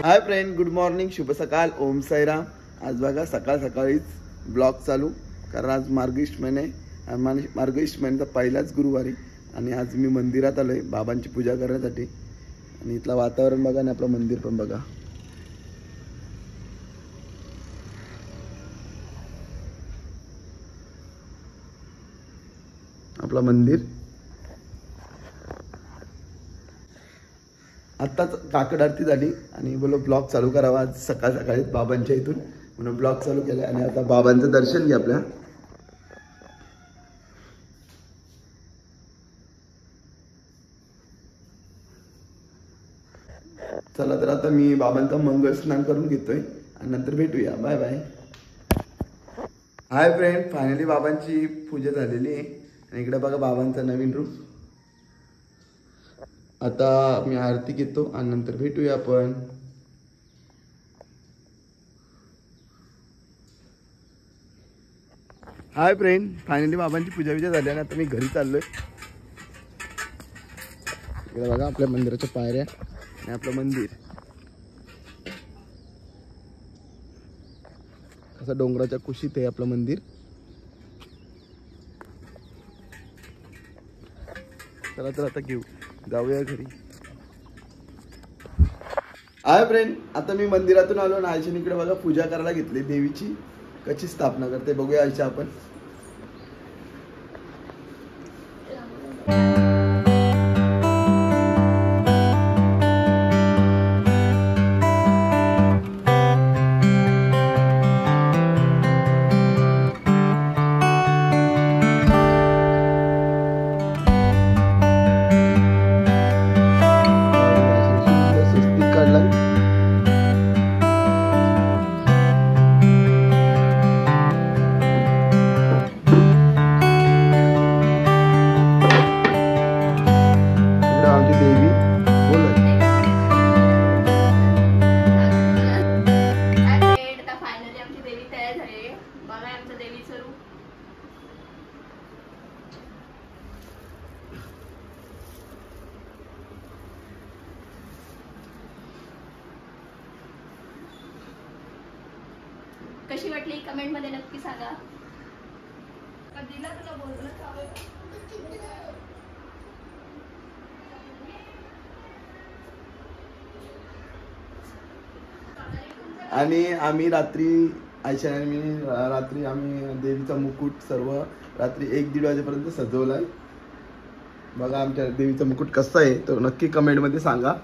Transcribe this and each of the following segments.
हाय friend, good morning, शुभ सकाळ, ओम साईराम. आज बघा सकाळ सकाळीच ब्लॉग चालू, कारण आज मार्गशीर्ष महिने, मार्गशीर्ष महिन्याचा पहिलाच गुरुवारी. आणि आज मी मंदिरात आलोय बाबांची पूजा करण्यासाठी. आणि इथलं वातावरण बघा आणि आपलं मंदिर पण बघा. आपलं मंदिर आत्ताच काकड आरती झाली आणि बोलो ब्लॉग चालू करावा आज सकाळ सकाळी बाबांच्या इथून, म्हणून ब्लॉग चालू केला. आणि आता बाबांचं दर्शन घे आपल्या. चला तर आता मी बाबांचा मंगळ स्नान करून घेतोय आणि नंतर भेटूया. Bye bye. Hi friend, finally बाबांची पूजा झालेली आहे. आणि इकडे बघा बाबांचा नवीन रूप. आता मी आरती घेतो आणि नंतर भेटूया आपण. हाय फ्रेंड, फायनली बाबांची पूजा विजा झाली आणि आता मी घरी चाललोय. इकडे बघा आपल्या मंदिराच्या पायऱ्या आणि आपलं मंदिर कसं डोंगराच्या कुशीत आहे आपलं मंदिर. चला तर आता घेऊ, जाऊया घरी. हाय फ्रेंड, आता मी मंदिरातून आलो आणि आयशीने इकडे बघा पूजा करायला घेतली. देवीची कशी स्थापना करते बघूया आयशा आपण. कशी वाटली कमेंट मध्ये नक्की सांगा. कधीला तुला बोलणं आणि आम्ही रात्री आयशा आणि मी रात्री आम्ही देवीचा मुकुट सर्व रात्री 1-1:30 वाजेपर्यंत सजवलाय. बघा आमच्या देवीचा मुकुट कसा आहे तो नक्की कमेंट मध्ये सांगा.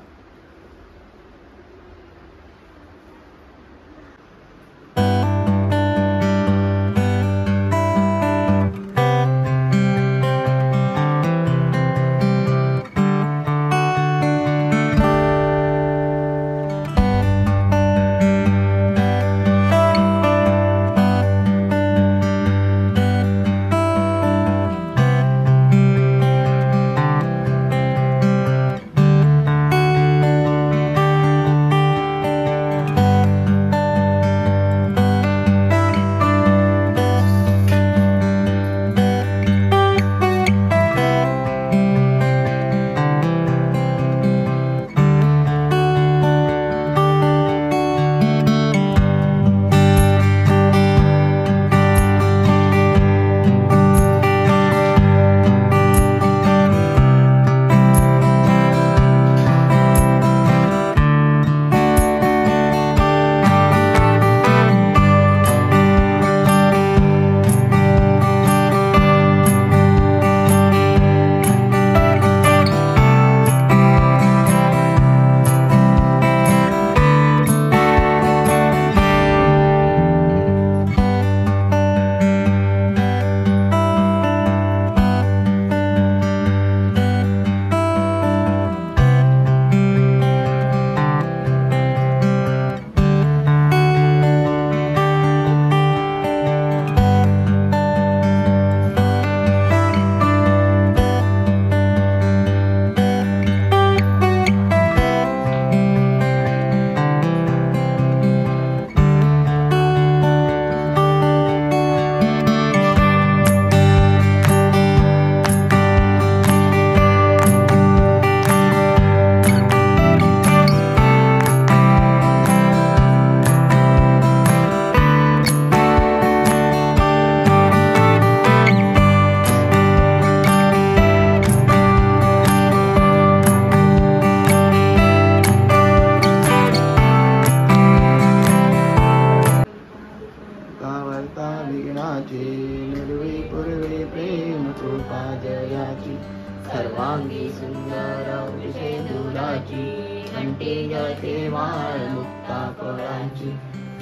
सुंदर शेंदुराची कंठी गळते माळ मुक्ता फळांची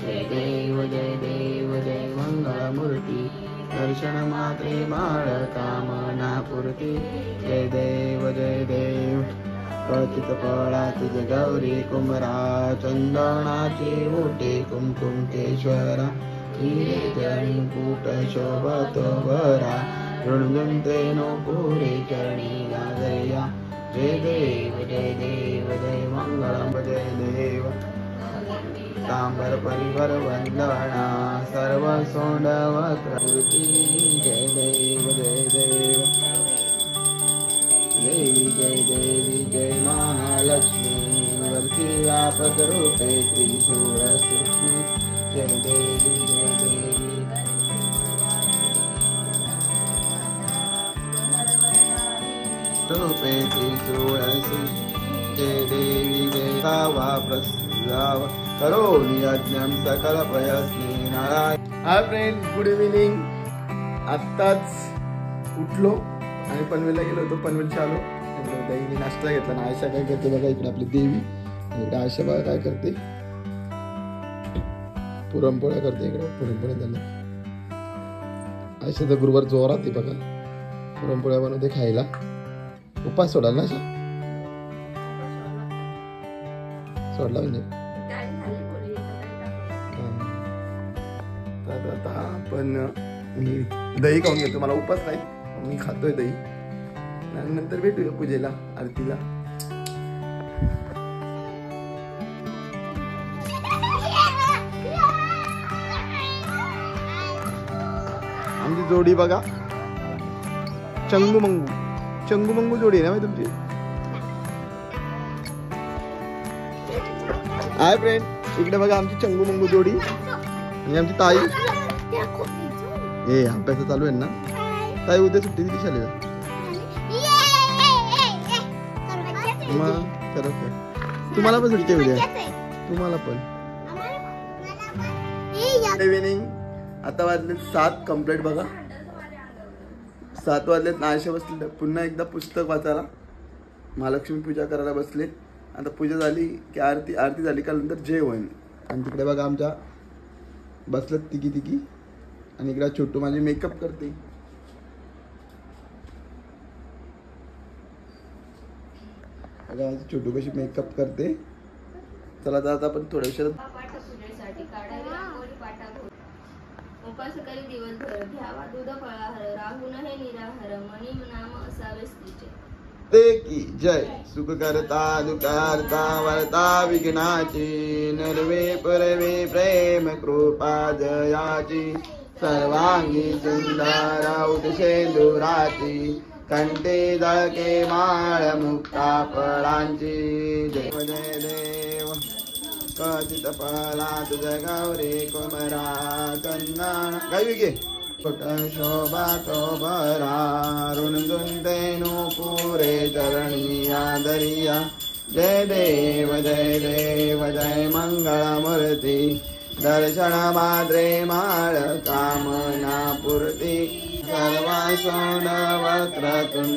जय देव जय मंगळमूर्ती दर्शन मात्रे माळ कामना पूर्ती जय देव कथित फळा तुझ गौरी कुमरा चंदनाची ओटे कुमकुम केश्वरा हिरे चरणी कूट शोभतो बरा ऋणगंते नो पुरे चरणी गाजया जय देव जय मंगळम जय देव तांबर परिवर वंदना सर्व सोंडवत प्रवृत्ती जय देव देवी जय महालक्ष्मी वरती व्यापक रूपे त्रिशूळ सूक्ष्मी जय देवी रूपे त्रिशूळ जय देवी जय गावा प्रसाव करोनी अज्ञान सकल प्रयस्नी नारायण। Hi friend, good evening. आत्ताच उठलो आणि पनवेलला गेलो होतो, पनवेलच्या आलो। दहीने नाश्ता घेतला ना। आयशा काय करते बघा, इकडे आपली देवी, इकडे आयशा बघा काय करते, पुरणपोळ्या करते। इकडे पुरणपोळ्या झाल्या। आयशाचा गुरुवार जोरात आहे बघा, पुरणपोळ्या बनवते खायला। उपास सोडाल ना आयशा? सोडला म्हणजे आता आपण मी दही खाऊन घेतो, मला उपास नाही, मी खातोय दही। नंतर भेटूया पूजेला, आरतीला। आमची जोडी बघा, चंगू मंगू जोडी आहे ना तुमची। हाय फ्रेंड, इकडे बघा आमची चंगू मंगू जोडी आणि आमची ताई। हे अभ्यास चालू आहे ना ताई, उद्या सुट्टी दिली शाळेला मग खरंच। तुम्हाला पण सुट्टी उद्या, तुम्हाला पण। इव्हिनिंग, आता वाजले 7 कंप्लीट बघा, 7 वाजलेत। नाश्ता बसले, पुन्हा एकदा पुस्तक वाचायला, महालक्ष्मी पूजा करायला बसले। आता पूजा झाली की आरती झाली का नंतर जेवण। आणि तिकडे बघा आमच्या बसलेत तिघी आणि इकडे छोटू माझी मेकअप करते। बघा छोटू कशी मेकअप करते। चला आता आपण थोड्या उशिरा उपास करी दिवसभर घ्यावा दूध फळाहार राहून हे निराहार मनी नाम असावे स्त्रीचे ते की जय। सुख करता दुःख हरता वरता विघ्नाची नरवे परवे प्रेम कृपा जयाची सर्वांगी सुंदर शेंदुराची कंठे जळके माळ मुक्ता फळांची जय देव कथित फळा तुझ गौरी कुमरा चंदन गावी घे शोभा तो भरा ऋणगुंते नो पुरे चरणी आदरिया जय देव जय मंगळमूर्ती दर्शन मात्रे माळ कामना पूर्ती सर्वा सोंडवक्रातून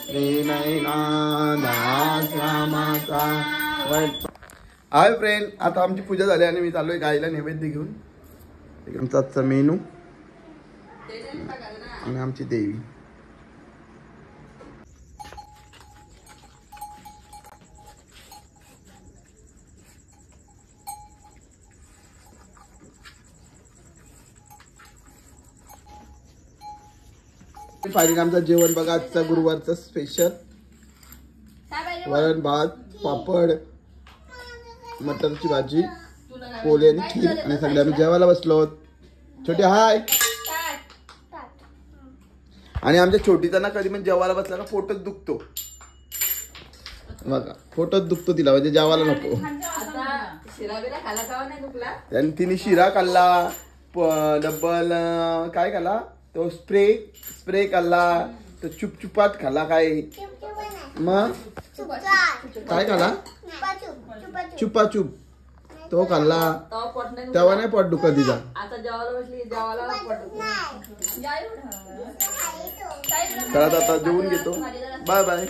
श्रीनयनादाश्रमाचा वट। हाय फ्रेंड, आता आमची पूजा झाली आणि मी चाललोय गाईला नैवेद्य घेऊन। आमचा मेनू आणि आमची देवी। फायनली आमचं जेवण बघा, आजचा गुरुवारचा स्पेशल वरण भात पापड मटरची भाजी पोळी आणि खीर आणि सगळे आम्ही जेवायला बसलो। छोटी हाय। आणि आमच्या छोटीचा ना कधी पण जेवायला बसला का पोटच दुखतो बघा, पोटच दुखतो तिला, म्हणजे जेवायला नको। आणि तिने शिरा खाल्ला, डबल काय खाल्ला तो स्प्रे खाल्ला, तो चुपचुपात खाल्ला, काय मग काय खाल्ला चुपाचुप तो खाल्ला, तेव्हा नाही पोट दुखत तिचा। आता जेवून घेतो, बाय बाय।